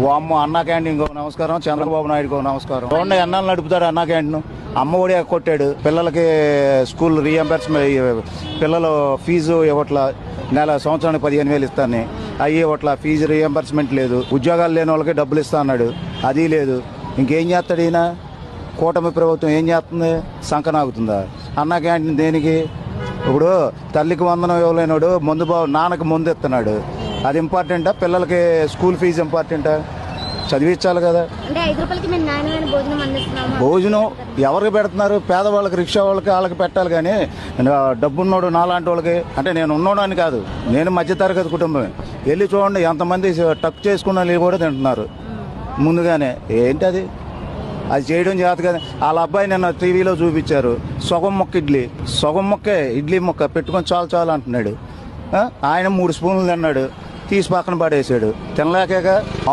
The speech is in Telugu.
వామ్మో అన్నా క్యాంటీన్కి ఒక నమస్కారం, చంద్రబాబు నాయుడుకి ఒక నమస్కారం. చూడండి ఎన్నాళ్ళు నడుపుతాడు అన్నా క్యాంటీన్. అమ్మ ఒడి కొట్టాడు, పిల్లలకి స్కూల్ రీఎంబర్స్మెంట్, పిల్లలు ఫీజు ఇవ్వట్లా, సంవత్సరానికి 15,000 ఇస్తాను అయ్యి ఇవ్వట్లా, ఫీజు రీఎంబర్స్మెంట్ లేదు, ఉద్యోగాలు లేని వాళ్ళకి డబ్బులు ఇస్తా అన్నాడు, అది లేదు. ఇంకేం చేస్తాడు ఈయన? కూటమి ప్రభుత్వం ఏం చేస్తుంది? సంకనాగుతుందా? అన్నా క్యాంటీన్ దేనికి? ఇప్పుడు తల్లికి వందనం ఇవ్వలేనాడు, నాన్నకి ముందు ఇస్తున్నాడు, అది ఇంపార్టెంటా? పిల్లలకి స్కూల్ ఫీజు ఇంపార్టెంటా? చదివించాలి కదా. భోజనం ఎవరికి పెడుతున్నారు? పేదవాళ్ళకి, రిక్షా వాళ్ళకి, వాళ్ళకి పెట్టాలి. కానీ డబ్బున్నోడు నాలాంటి వాళ్ళకి, అంటే నేను ఉన్నోడని కాదు, నేను మధ్యతరగతి కుటుంబమే. వెళ్ళి చూడండి ఎంతమంది టక్ చేసుకున్న వాళ్ళు కూడా తింటున్నారు ముందుగానే. ఏంటి అది చేయడం చేత కదా. వాళ్ళ అబ్బాయి నిన్న టీవీలో చూపించారు, సగం మొక్క ఇడ్లీ మొక్క పెట్టుకొని చాలు అంటున్నాడు. ఆయన 3 స్పూన్లు తిన్నాడు, తీసి పక్కన పడేసాడు. తినలేక